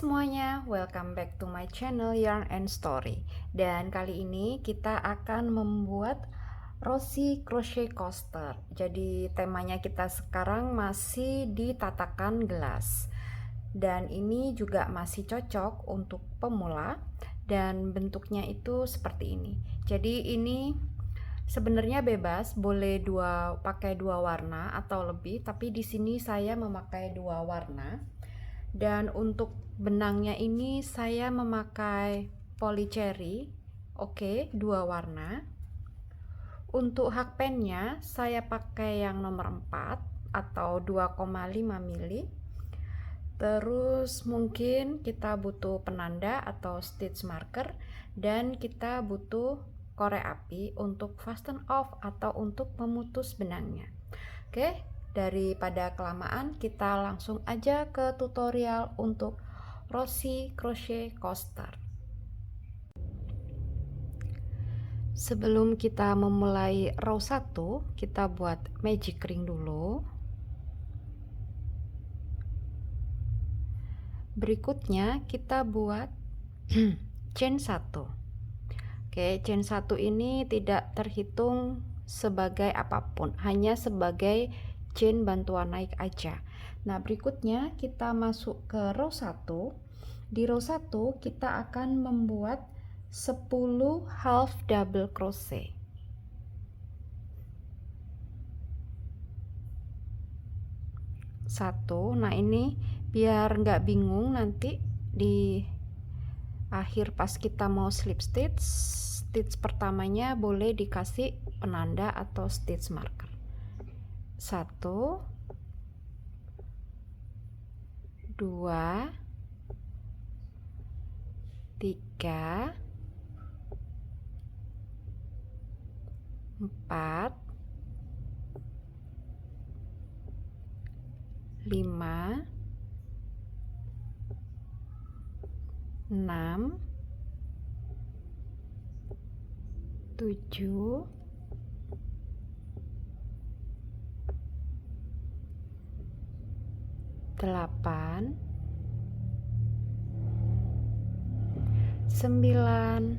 semuanya, welcome back to my channel Yarn and Story. Dan kali ini kita akan membuat Rosie crochet coaster. Jadi temanya kita sekarang masih di tatakan gelas. Dan ini juga masih cocok untuk pemula dan bentuknya itu seperti ini. Jadi ini sebenarnya bebas, boleh pakai dua warna atau lebih, tapi di sini saya memakai dua warna. Dan untuk benangnya ini saya memakai polycherry, oke, dua warna. Untuk hakpennya saya pakai yang nomor 4 atau 2,5 mili. Terus mungkin kita butuh penanda atau stitch marker, dan kita butuh korek api untuk fasten off atau untuk memutus benangnya. Oke, daripada kelamaan kita langsung aja ke tutorial untuk Rosie crochet coaster. Sebelum kita memulai row 1, kita buat magic ring dulu. Berikutnya kita buat chain 1. Oke, chain 1 ini tidak terhitung sebagai apapun, hanya sebagai chain bantuan naik aja. Nah, berikutnya kita masuk ke row 1. Di row 1 kita akan membuat 10 half double crochet. Satu. Nah, ini biar nggak bingung nanti di akhir pas kita mau slip stitch pertamanya boleh dikasih penanda atau stitch marker. 1, 2, 3, 4, 5, 6, 7, 8, 9,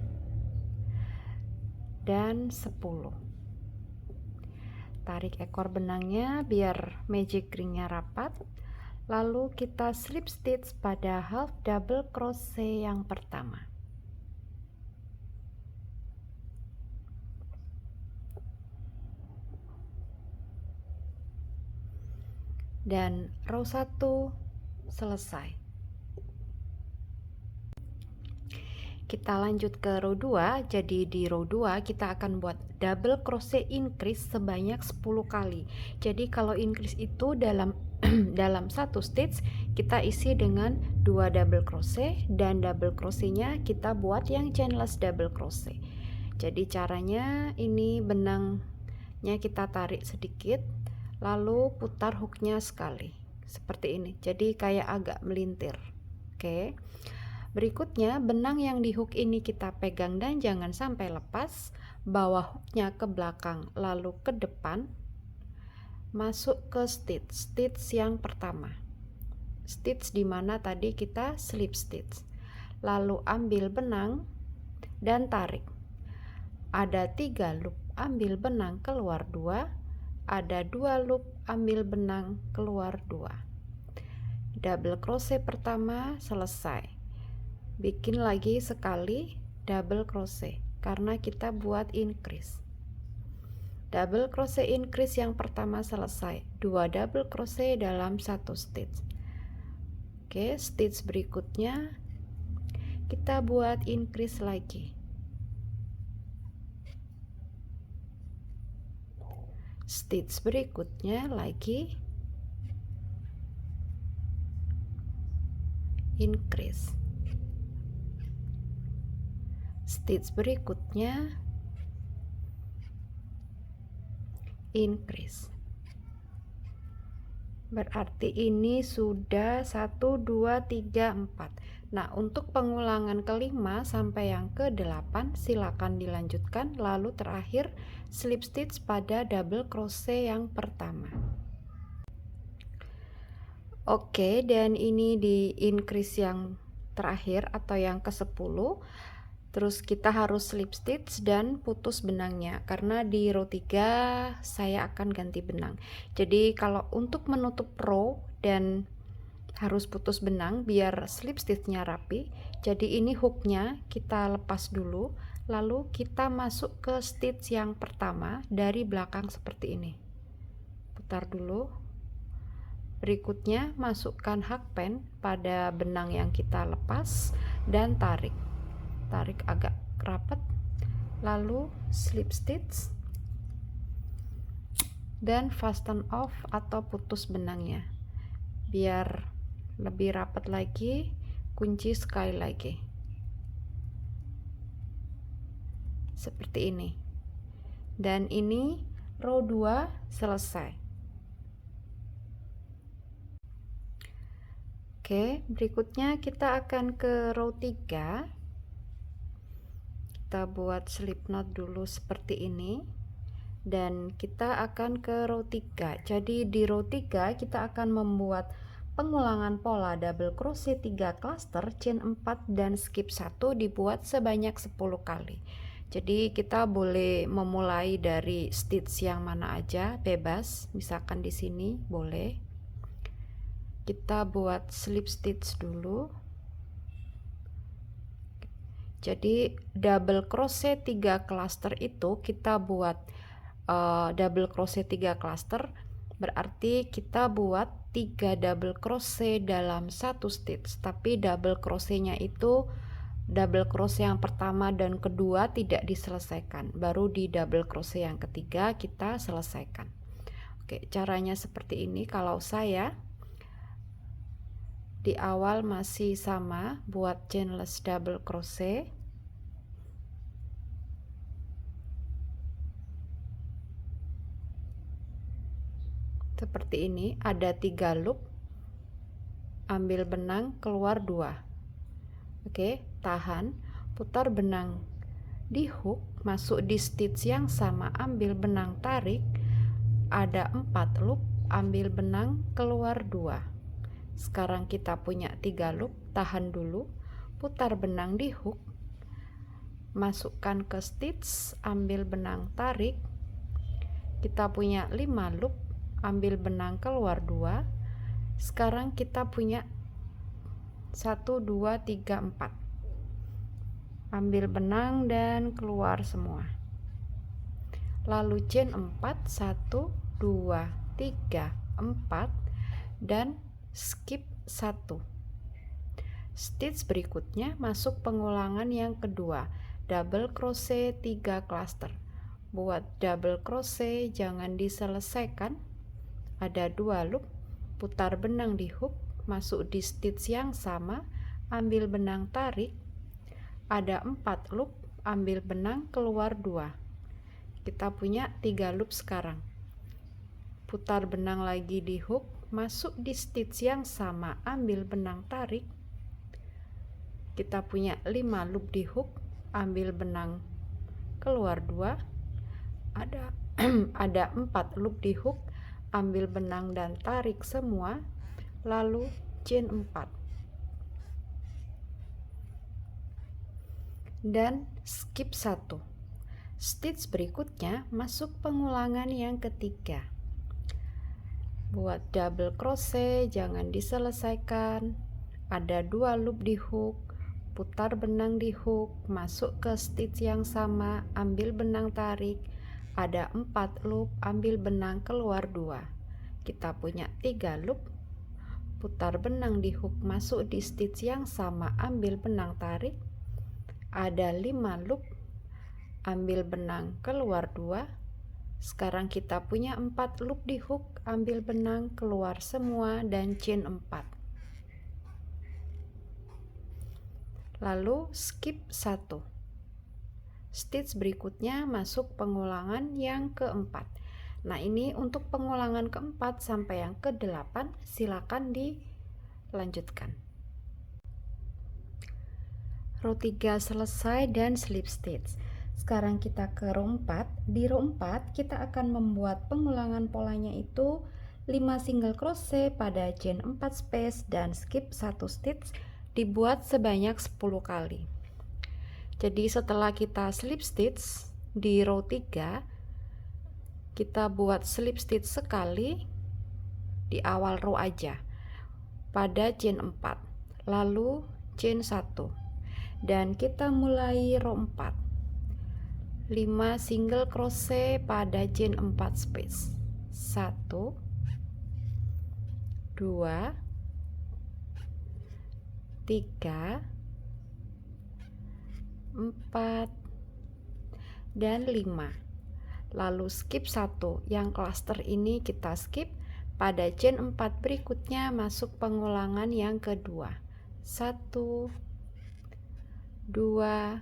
dan 10. Tarik ekor benangnya biar magic ringnya rapat, lalu kita slip stitch pada half double crochet yang pertama. Dan row 1 selesai. Kita lanjut ke row 2. Jadi di row 2 kita akan buat double crochet increase sebanyak 10 kali. Jadi kalau increase itu dalam dalam satu stitch kita isi dengan 2 double crochet, dan double crochetnya kita buat yang chainless double crochet. Jadi caranya ini benangnya kita tarik sedikit, lalu putar hooknya sekali seperti ini, jadi kayak agak melintir. Oke. Berikutnya benang yang di hook ini kita pegang dan jangan sampai lepas. Bawa hooknya ke belakang lalu ke depan, masuk ke stitch yang pertama, stitch dimana tadi kita slip stitch, lalu ambil benang dan tarik. Ada 3 loop, ambil benang keluar 2, ada 2 loop, ambil benang keluar 2. Double crochet pertama selesai. Bikin lagi sekali double crochet karena kita buat increase. Double crochet increase yang pertama selesai, 2 double crochet dalam satu stitch. Oke, stitch berikutnya kita buat increase lagi. Stitch berikutnya lagi increase. Stitch berikutnya increase. Berarti ini sudah 1, 2, 3, 4. Nah, untuk pengulangan kelima sampai yang ke-8 silakan dilanjutkan, lalu terakhir slip stitch pada double crochet yang pertama. Oke, dan ini di increase yang terakhir atau yang ke-10. Terus kita harus slip stitch dan putus benangnya, karena di row 3 saya akan ganti benang. Jadi kalau untuk menutup row dan harus putus benang biar slip stitchnya rapi, jadi ini hooknya kita lepas dulu, lalu kita masuk ke stitch yang pertama dari belakang seperti ini. Putar dulu. Berikutnya masukkan hakpen pada benang yang kita lepas dan tarik agak rapat, lalu slip stitch dan fasten off atau putus benangnya. Biar lebih rapat lagi, kunci sekali lagi seperti ini, dan ini row 2 selesai. Oke, berikutnya kita akan ke row 3. Kita buat slip knot dulu seperti ini, dan kita akan ke row 3. Jadi di row 3 kita akan membuat pengulangan pola double crochet 3 cluster, chain 4 dan skip 1 dibuat sebanyak 10 kali. Jadi kita boleh memulai dari stitch yang mana aja, bebas, misalkan di sini boleh. Kita buat slip stitch dulu. Jadi double crochet 3 cluster itu kita buat double crochet 3 cluster, berarti kita buat 3 double crochet dalam satu stitch, tapi double crochetnya itu double crochet yang pertama dan kedua tidak diselesaikan, baru di double crochet yang ketiga kita selesaikan. Oke, caranya seperti ini. Kalau saya di awal masih sama, buat chainless double crochet, seperti ini, ada 3 loop, ambil benang, keluar 2. Oke, tahan, putar benang di hook, masuk di stitch yang sama, ambil benang, tarik, ada 4 loop, ambil benang, keluar 2. Sekarang kita punya 3 loop, tahan dulu, putar benang di hook, masukkan ke stitch, ambil benang, tarik, kita punya 5 loop, ambil benang, keluar 2. Sekarang kita punya 1 2 3 4, ambil benang dan keluar semua, lalu chain 4, 1 2 3 4 dan skip 1. Stitch berikutnya masuk pengulangan yang kedua, double crochet 3 cluster. Buat double crochet jangan diselesaikan, ada 2 loop, putar benang di hook, masuk di stitch yang sama, ambil benang, tarik, ada 4 loop, ambil benang, keluar 2. Kita punya 3 loop sekarang. Putar benang lagi di hook, masuk di stitch yang sama, ambil benang, tarik, kita punya 5 loop di hook, ambil benang, keluar 2, ada ada 4 loop di hook, ambil benang dan tarik semua, lalu chain 4 dan skip 1. Stitch berikutnya masuk pengulangan yang ketiga, buat double crochet jangan diselesaikan, ada 2 loop di hook, putar benang di hook, masuk ke stitch yang sama, ambil benang, tarik, ada 4 loop, ambil benang, keluar 2. Kita punya 3 loop, putar benang di hook, masuk di stitch yang sama, ambil benang, tarik, ada 5 loop, ambil benang, keluar 2. Sekarang kita punya 4 loop di hook, ambil benang, keluar semua dan chain 4. Lalu skip 1. Stitch berikutnya masuk pengulangan yang keempat. Nah, ini untuk pengulangan keempat sampai yang ke-8 silakan dilanjutkan. Row 3 selesai dan slip stitch. Sekarang kita ke row 4. Di row 4 kita akan membuat pengulangan polanya itu 5 single crochet pada chain 4 space dan skip 1 stitch dibuat sebanyak 10 kali. Jadi setelah kita slip stitch di row 3, kita buat slip stitch sekali di awal row aja pada chain 4, lalu chain 1, dan kita mulai row 4. 5 single crochet pada chain 4 space. 1, 2, 3, 4, dan 5. Lalu skip 1, yang cluster ini kita skip. Pada chain 4 berikutnya masuk pengulangan yang kedua. 1, 2,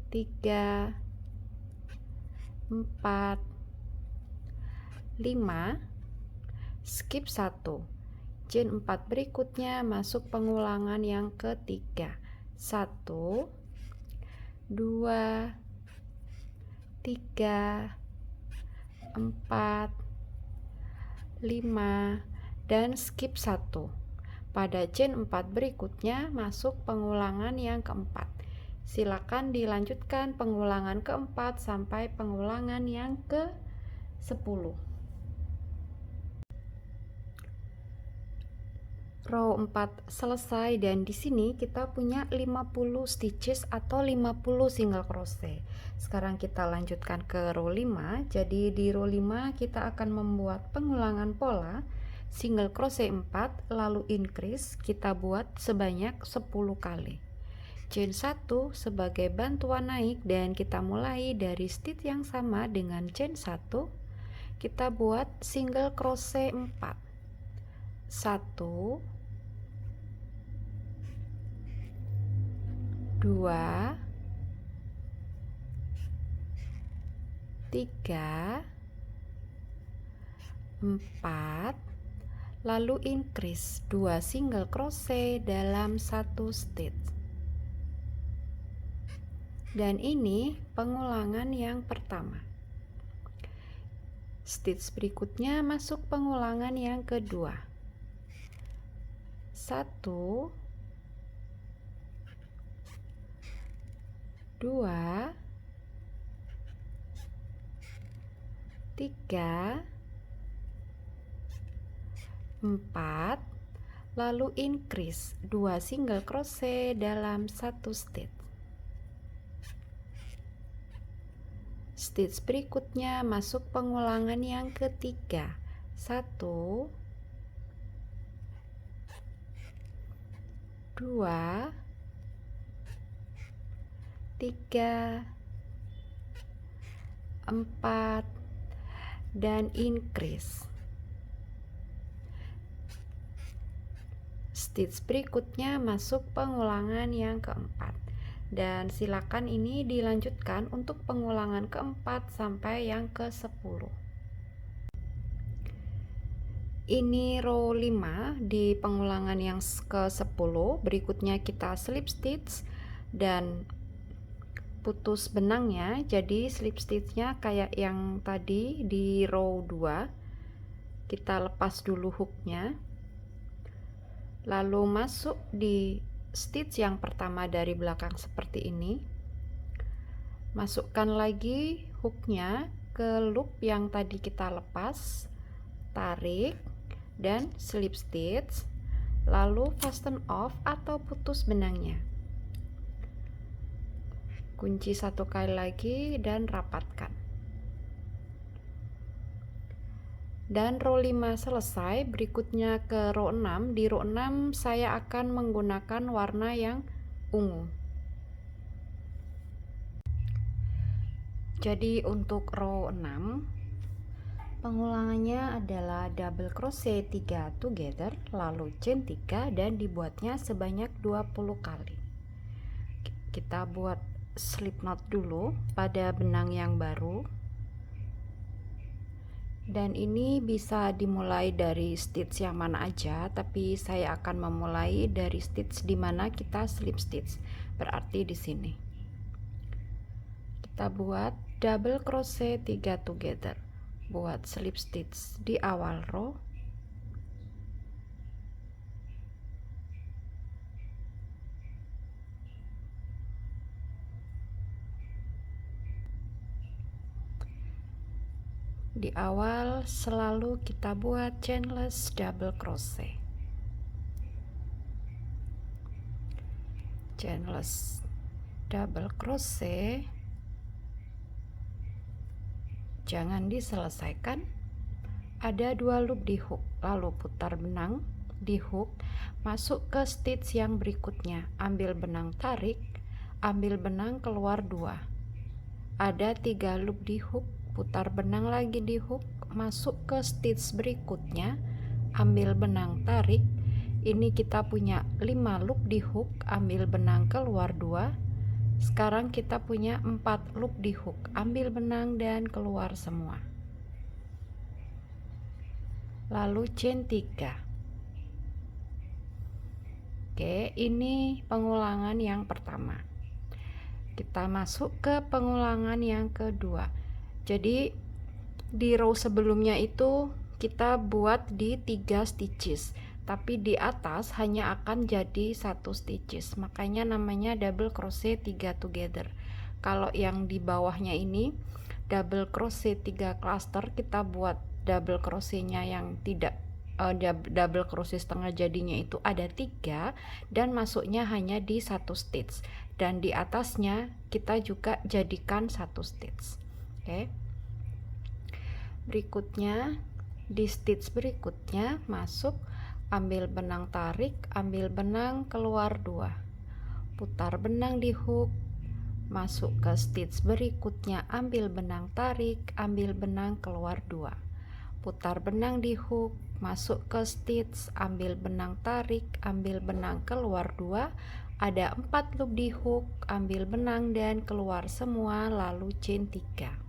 3, 4, 5, skip 1. Chain 4 berikutnya masuk pengulangan yang ketiga. 1, 2, 3, 4, 5, dan skip 1. Pada chain 4 berikutnya masuk pengulangan yang keempat. Silakan dilanjutkan pengulangan keempat sampai pengulangan yang ke-10. Row 4 selesai, dan di sini kita punya 50 stitches atau 50 single crochet. Sekarang kita lanjutkan ke row 5. Jadi di row 5 kita akan membuat pengulangan pola single crochet 4, lalu increase kita buat sebanyak 10 kali. Chain 1 sebagai bantuan naik, dan kita mulai dari stitch yang sama dengan chain 1. Kita buat single crochet 4. 1, 2, 3, 4, lalu increase 2 single crochet dalam satu stitch. Dan ini pengulangan yang pertama. Stitch berikutnya masuk pengulangan yang kedua. 1, 2, 3, 4, lalu increase 2 single crochet dalam satu stitch. Stitch berikutnya masuk pengulangan yang ketiga. 1, 2, 3, 4, dan increase. Stitch berikutnya masuk pengulangan yang keempat, dan silakan ini dilanjutkan untuk pengulangan keempat sampai yang ke-10. Ini row 5 di pengulangan yang ke-10. Berikutnya kita slip stitch dan putus benangnya. Jadi slip stitchnya kayak yang tadi di row 2. Kita lepas dulu hooknya, lalu masuk di stitch yang pertama dari belakang seperti ini. Masukkan lagi hooknya ke loop yang tadi kita lepas, tarik dan slip stitch, lalu fasten off atau putus benangnya. Kunci satu kali lagi dan rapatkan. Dan row 5 selesai. Berikutnya ke row 6. Di row 6 saya akan menggunakan warna yang ungu. Jadi untuk row 6 pengulangannya adalah double crochet 3 together, lalu chain 3, dan dibuatnya sebanyak 20 kali. Kita buat slip knot dulu pada benang yang baru, dan ini bisa dimulai dari stitch yang mana aja, tapi saya akan memulai dari stitch dimana kita slip stitch, berarti di sini kita buat double crochet 3 together, buat slip stitch di awal row, Di awal selalu kita buat chainless double crochet. Chainless double crochet, jangan diselesaikan. Ada 2 loop di hook, lalu putar benang di hook, masuk ke stitch yang berikutnya, ambil benang tarik, ambil benang keluar 2. Ada 3 loop di hook, putar benang lagi di hook, masuk ke stitch berikutnya, ambil benang tarik. Ini kita punya 5 loop di hook, ambil benang keluar 2. Sekarang kita punya 4 loop di hook, ambil benang dan keluar semua. Lalu chain 3. Oke, ini pengulangan yang pertama. Kita masuk ke pengulangan yang kedua. Jadi di row sebelumnya itu kita buat di 3 stitches, tapi di atas hanya akan jadi 1 stitches, makanya namanya double crochet 3 together. Kalau yang di bawahnya ini double crochet 3 cluster, kita buat double crochetnya yang tidak double crochet setengah jadinya itu ada 3 dan masuknya hanya di 1 stitch, dan di atasnya kita juga jadikan 1 stitch. Oke, berikutnya di stitch berikutnya masuk, ambil benang tarik, ambil benang keluar 2, putar benang di hook, masuk ke stitch berikutnya, ambil benang tarik, ambil benang keluar 2, putar benang di hook, masuk ke stitch, ambil benang tarik, ambil benang keluar 2, ada 4 loop di hook, ambil benang dan keluar semua, lalu chain 3.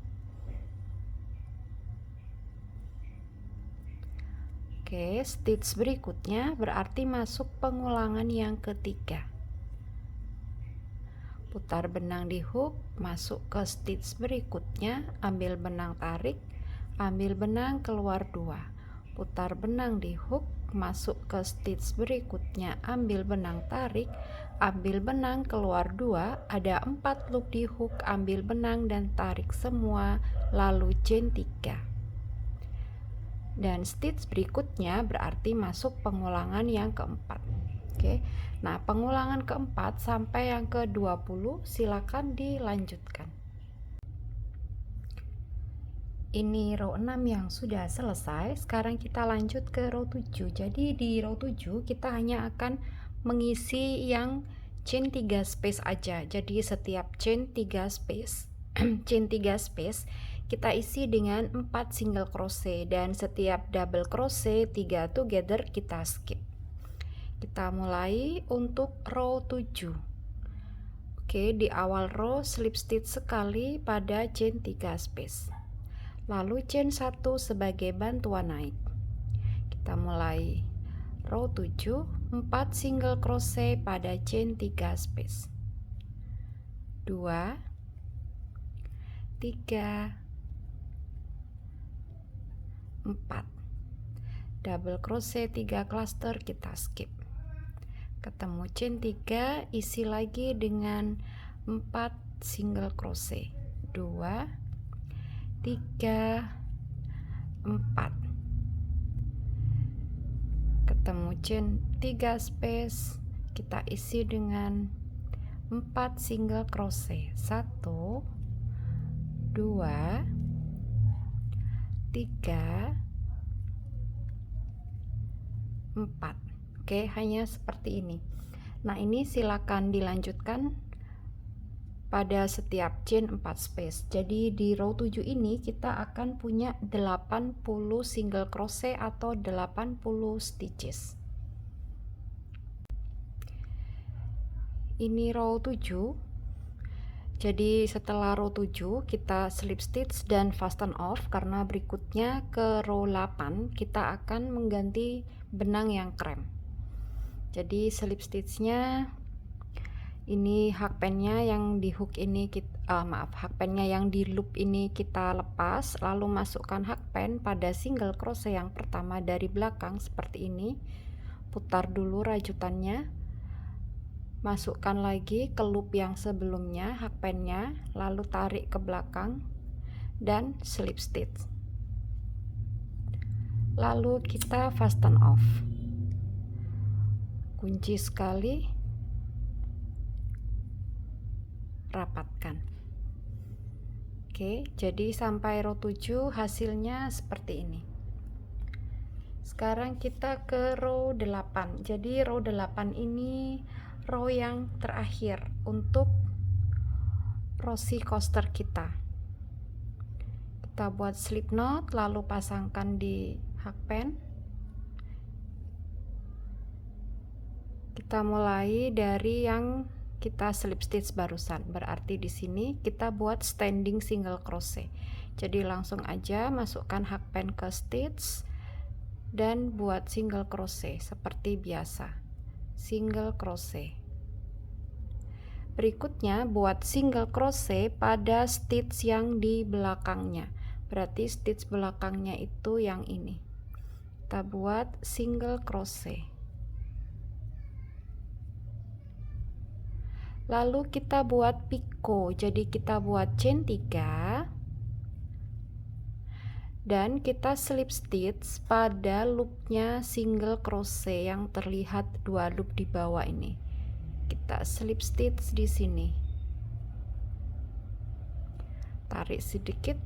Oke, stitch berikutnya berarti masuk pengulangan yang ketiga. Putar benang di hook, masuk ke stitch berikutnya, ambil benang tarik, ambil benang keluar 2, putar benang di hook, masuk ke stitch berikutnya, ambil benang tarik, ambil benang keluar 2, ada 4 loop di hook, ambil benang dan tarik semua, lalu chain 3. Dan stitch berikutnya berarti masuk pengulangan yang keempat. Oke, nah pengulangan keempat sampai yang ke-20 silakan dilanjutkan. Ini row 6 yang sudah selesai. Sekarang kita lanjut ke row 7. Jadi di row 7 kita hanya akan mengisi yang chain 3 space aja. Jadi setiap chain 3 space chain 3 space kita isi dengan 4 single crochet, dan setiap double crochet 3 together kita skip. Kita mulai untuk row 7. Oke, di awal row slip stitch sekali pada chain 3 space, lalu chain 1 sebagai bantuan naik. Kita mulai row 7, 4 single crochet pada chain 3 space, 2, 3, 4, double crochet 3 cluster kita skip, ketemu chain 3, isi lagi dengan 4 single crochet, 2, 3, 4, ketemu chain 3 space, kita isi dengan 4 single crochet, 1, 2, 3, 4. Oke, hanya seperti ini. Nah, ini silakan dilanjutkan pada setiap chain 4 space. Jadi di row 7 ini kita akan punya 80 single crochet atau 80 stitches. Ini row 7. Jadi setelah row 7 kita slip stitch dan fasten off, karena berikutnya ke row 8 kita akan mengganti benang yang krem. Jadi slip stitchnya ini, hakpennya yang di hook ini hakpennya yang di loop ini kita lepas, lalu masukkan hakpen pada single crochet yang pertama dari belakang seperti ini, putar dulu rajutannya, masukkan lagi ke loop yang sebelumnya hakpennya, lalu tarik ke belakang dan slip stitch. lalu kita fasten off, kunci sekali, rapatkan. Oke, jadi sampai row 7 hasilnya seperti ini. Sekarang kita ke row 8. Jadi row 8 ini row yang terakhir untuk Rosie coaster kita. Kita buat slip knot lalu pasangkan di hakpen. Kita mulai dari yang kita slip stitch barusan, berarti di sini kita buat standing single crochet. Jadi langsung aja masukkan hakpen ke stitch dan buat single crochet seperti biasa, single crochet. Berikutnya buat single crochet pada stitch yang di belakangnya, berarti stitch belakangnya itu yang ini. Kita buat single crochet. Lalu kita buat picot, jadi kita buat chain 3 dan kita slip stitch pada loopnya single crochet yang terlihat 2 loop di bawah ini. Kita slip stitch di sini, tarik sedikit,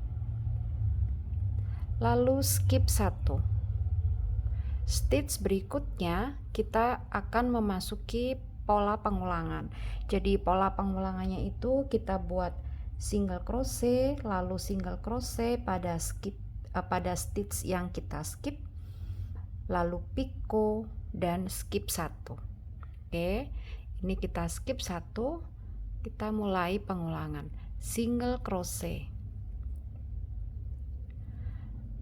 lalu skip 1 stitch. Berikutnya kita akan memasuki pola pengulangan. Jadi pola pengulangannya itu kita buat single crochet, lalu single crochet pada stitch yang kita skip, lalu picot dan skip 1. Oke, ini kita skip 1, kita mulai pengulangan single crochet.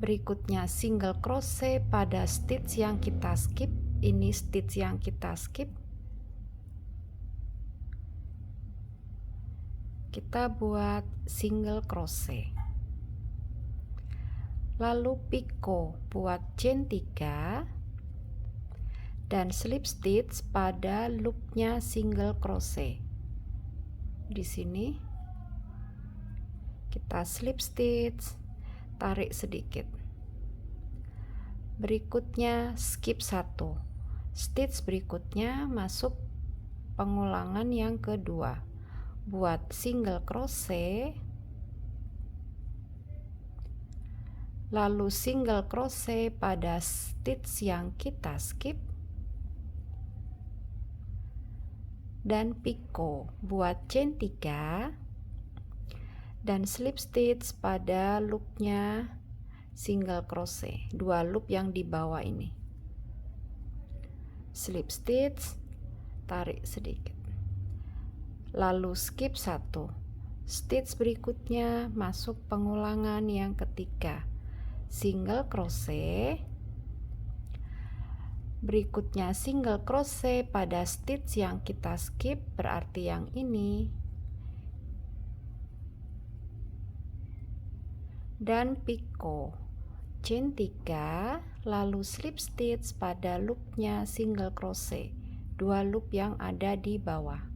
Berikutnya single crochet pada stitch yang kita skip, ini stitch yang kita skip. Kita buat single crochet, lalu picot, buat chain 3 dan slip stitch pada loopnya single crochet. Di sini kita slip stitch, tarik sedikit. Berikutnya skip 1 stitch, berikutnya masuk pengulangan yang kedua, buat single crochet, lalu single crochet pada stitch yang kita skip dan picot, buat chain 3 dan slip stitch pada loopnya single crochet, 2 loop yang di bawah ini. Slip stitch, tarik sedikit, lalu skip 1 stitch, berikutnya masuk pengulangan yang ketiga, single crochet, berikutnya single crochet pada stitch yang kita skip, berarti yang ini, dan picot, chain 3, lalu slip stitch pada loopnya single crochet, 2 loop yang ada di bawah.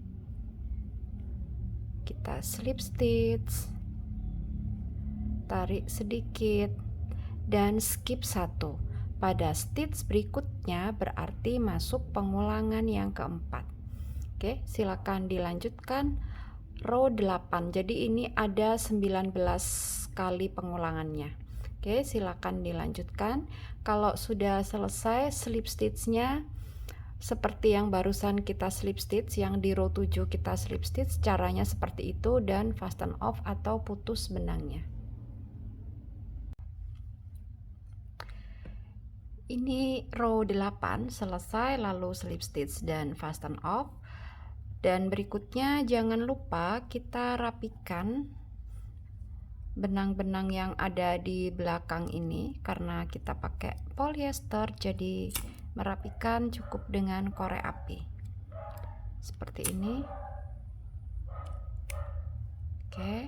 Kita slip stitch, tarik sedikit dan skip 1 pada stitch berikutnya, berarti masuk pengulangan yang keempat. Oke, silakan dilanjutkan row 8. Jadi ini ada 19 kali pengulangannya. Oke, silakan dilanjutkan. Kalau sudah selesai slip stitchnya seperti yang barusan kita slip stitch, yang di row 7 kita slip stitch, caranya seperti itu, dan fasten off atau putus benangnya. Ini row 8 selesai, lalu slip stitch dan fasten off. Dan berikutnya jangan lupa kita rapikan benang-benang yang ada di belakang ini, karena kita pakai polyester, jadi merapikan cukup dengan korek api seperti ini. Oke,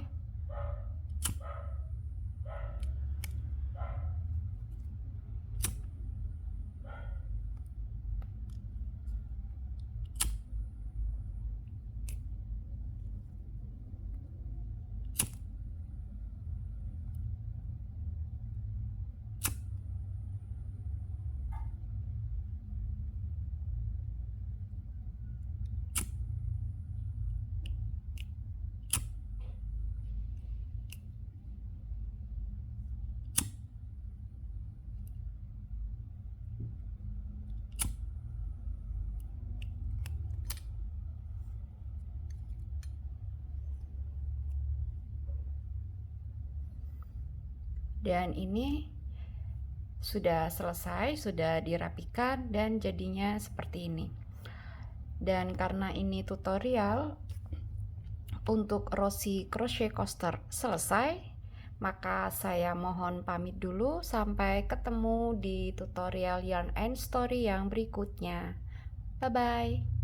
Dan ini sudah selesai, sudah dirapikan dan jadinya seperti ini. Dan karena ini tutorial untuk Rosy Crochet Coaster selesai, maka saya mohon pamit dulu. Sampai ketemu di tutorial Yarn and Story yang berikutnya. Bye bye.